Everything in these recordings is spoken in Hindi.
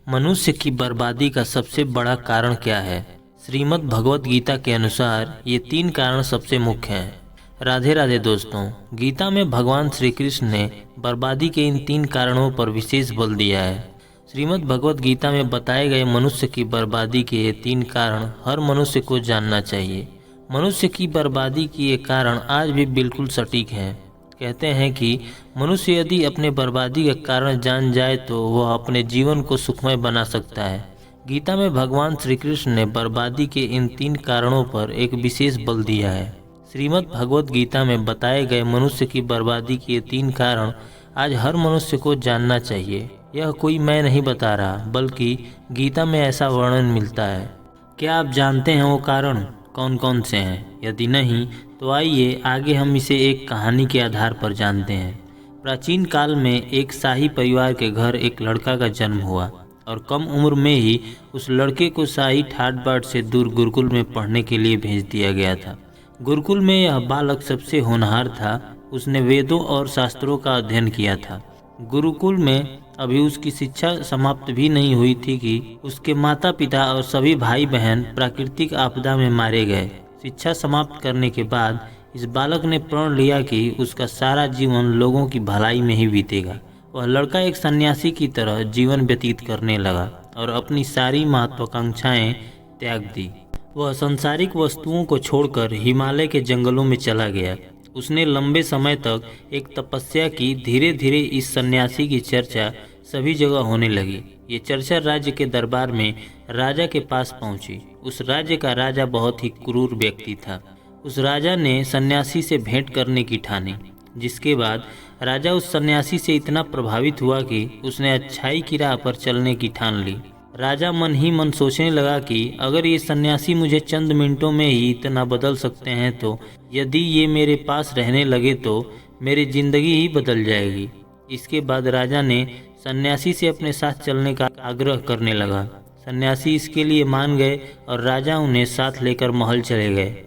मनुष्य की बर्बादी का सबसे बड़ा कारण क्या है? श्रीमद् भगवत गीता के अनुसार ये 3 कारण सबसे मुख्य हैं। राधे राधे दोस्तों, गीता में भगवान श्री कृष्ण ने बर्बादी के इन 3 कारणों पर विशेष बल दिया है। श्रीमद् भगवत गीता में बताए गए मनुष्य की बर्बादी के ये 3 कारण हर मनुष्य को जानना चाहिए। मनुष्य की बर्बादी के ये कारण आज भी बिल्कुल सटीक हैं। कहते हैं कि मनुष्य यदि अपने बर्बादी का कारण जान जाए तो वह अपने जीवन को सुखमय बना सकता है। गीता में भगवान श्री कृष्ण ने बर्बादी के इन 3 कारणों पर एक विशेष बल दिया है। श्रीमद् भगवत गीता में बताए गए मनुष्य की बर्बादी के 3 कारण आज हर मनुष्य को जानना चाहिए। यह कोई मैं नहीं बता रहा, बल्कि गीता में ऐसा वर्णन मिलता है। क्या आप जानते हैं वो कारण कौन कौन से हैं? यदि नहीं तो आइए आगे हम इसे एक कहानी के आधार पर जानते हैं। प्राचीन काल में एक शाही परिवार के घर एक लड़का का जन्म हुआ और कम उम्र में ही उस लड़के को शाही ठाट बाट से दूर गुरुकुल में पढ़ने के लिए भेज दिया गया था। गुरुकुल में यह बालक सबसे होनहार था। उसने वेदों और शास्त्रों का अध्ययन किया था। गुरुकुल में अभी उसकी शिक्षा समाप्त भी नहीं हुई थी कि उसके माता पिता और सभी भाई बहन प्राकृतिक आपदा में मारे गए। शिक्षा समाप्त करने के बाद इस बालक ने प्रण लिया कि उसका सारा जीवन लोगों की भलाई में ही बीतेगा। वह लड़का एक सन्यासी की तरह जीवन व्यतीत करने लगा और अपनी सारी महत्वाकांक्षाएं त्याग दी। वह सांसारिक वस्तुओं को छोड़कर हिमालय के जंगलों में चला गया। उसने लंबे समय तक एक तपस्या की। धीरे धीरे इस सन्यासी की चर्चा सभी जगह होने लगी। ये चर्चा राज्य के दरबार में राजा के पास पहुंची। उस राज्य का राजा बहुत ही क्रूर व्यक्ति था। उस राजा ने सन्यासी से भेंट करने की ठानी, जिसके बाद राजा उस सन्यासी से इतना प्रभावित हुआ कि उसने अच्छाई की राह पर चलने की ठान ली। राजा मन ही मन सोचने लगा कि अगर ये सन्यासी मुझे चंद मिनटों में ही इतना बदल सकते हैं तो यदि ये मेरे पास रहने लगे तो मेरी जिंदगी ही बदल जाएगी। इसके बाद राजा ने सन्यासी से अपने साथ चलने का आग्रह करने लगा। सन्यासी इसके लिए मान गए और राजा उन्हें साथ लेकर महल चले गए।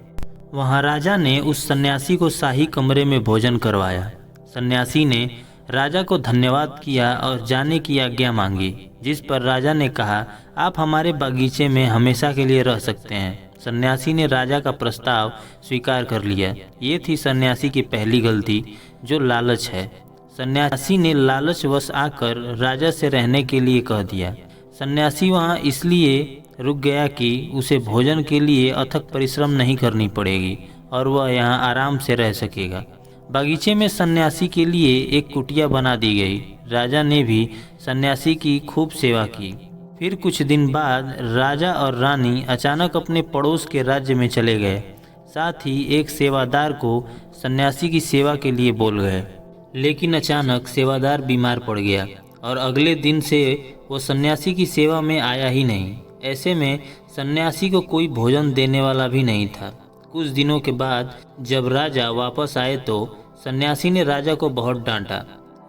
वहाँ राजा ने उस सन्यासी को शाही कमरे में भोजन करवाया। सन्यासी ने राजा को धन्यवाद किया और जाने की आज्ञा मांगी, जिस पर राजा ने कहा, आप हमारे बागीचे में हमेशा के लिए रह सकते हैं। सन्यासी ने राजा का प्रस्ताव स्वीकार कर लिया। ये थी सन्यासी की पहली गलती, जो लालच है। सन्यासी ने लालचवश आकर राजा से रहने के लिए कह दिया। सन्यासी वहाँ इसलिए रुक गया कि उसे भोजन के लिए अथक परिश्रम नहीं करनी पड़ेगी और वह यहाँ आराम से रह सकेगा। बागीचे में सन्यासी के लिए एक कुटिया बना दी गई। राजा ने भी सन्यासी की खूब सेवा की। फिर कुछ दिन बाद राजा और रानी अचानक अपने पड़ोस के राज्य में चले गए। साथ ही एक सेवादार को सन्यासी की सेवा के लिए बोल गए। लेकिन अचानक सेवादार बीमार पड़ गया और अगले दिन से वो सन्यासी की सेवा में आया ही नहीं। ऐसे में सन्यासी को कोई भोजन देने वाला भी नहीं था। कुछ दिनों के बाद जब राजा वापस आए तो सन्यासी ने राजा को बहुत डांटा।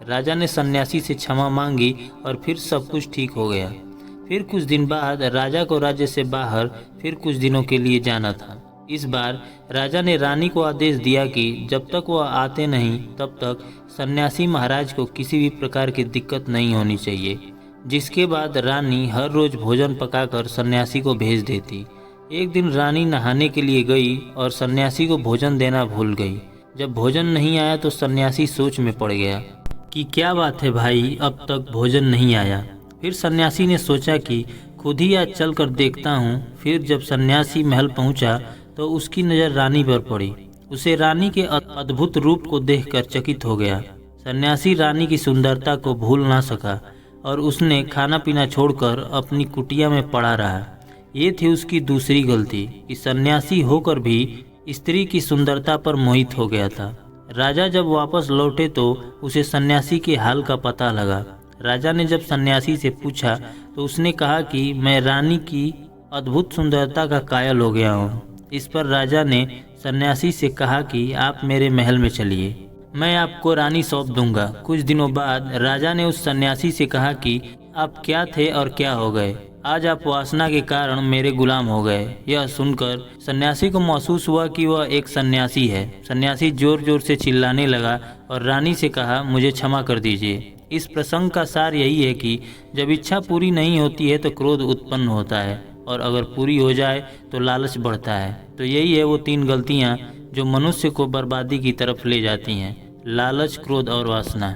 राजा ने सन्यासी से क्षमा मांगी और फिर सब कुछ ठीक हो गया। फिर कुछ दिन बाद राजा को राज्य से बाहर फिर कुछ दिनों के लिए जाना था। इस बार राजा ने रानी को आदेश दिया कि जब तक वह आते नहीं तब तक सन्यासी महाराज को किसी भी प्रकार की दिक्कत नहीं होनी चाहिए। जिसके बाद रानी हर रोज भोजन पकाकर सन्यासी को भेज देती। एक दिन रानी नहाने के लिए गई और सन्यासी को भोजन देना भूल गई। जब भोजन नहीं आया तो सन्यासी सोच में पड़ गया कि क्या बात है भाई, अब तक भोजन नहीं आया। फिर सन्यासी ने सोचा कि खुद ही आज चल कर देखता हूँ। फिर जब सन्यासी महल पहुँचा तो उसकी नज़र रानी पर पड़ी। उसे रानी के अद्भुत रूप को देखकर चकित हो गया। सन्यासी रानी की सुंदरता को भूल ना सका और उसने खाना पीना छोड़कर अपनी कुटिया में पड़ा रहा। ये थी उसकी दूसरी गलती कि सन्यासी होकर भी स्त्री की सुंदरता पर मोहित हो गया था। राजा जब वापस लौटे तो उसे सन्यासी के हाल का पता लगा। राजा ने जब सन्यासी से पूछा तो उसने कहा कि मैं रानी की अद्भुत सुंदरता का कायल हो गया हूँ। इस पर राजा ने सन्यासी से कहा कि आप मेरे महल में चलिए, मैं आपको रानी सौंप दूंगा। कुछ दिनों बाद राजा ने उस सन्यासी से कहा कि आप क्या थे और क्या हो गए। आज आप वासना के कारण मेरे गुलाम हो गए। यह सुनकर सन्यासी को महसूस हुआ कि वह एक सन्यासी है। सन्यासी जोर जोर से चिल्लाने लगा और रानी से कहा, मुझे क्षमा कर दीजिए, इस प्रसंग का सार यही है कि जब इच्छा पूरी नहीं होती है तो क्रोध उत्पन्न होता है, और अगर पूरी हो जाए तो लालच बढ़ता है। तो यही है वो 3 गलतियाँ जो मनुष्य को बर्बादी की तरफ ले जाती हैं: लालच, क्रोध और वासना।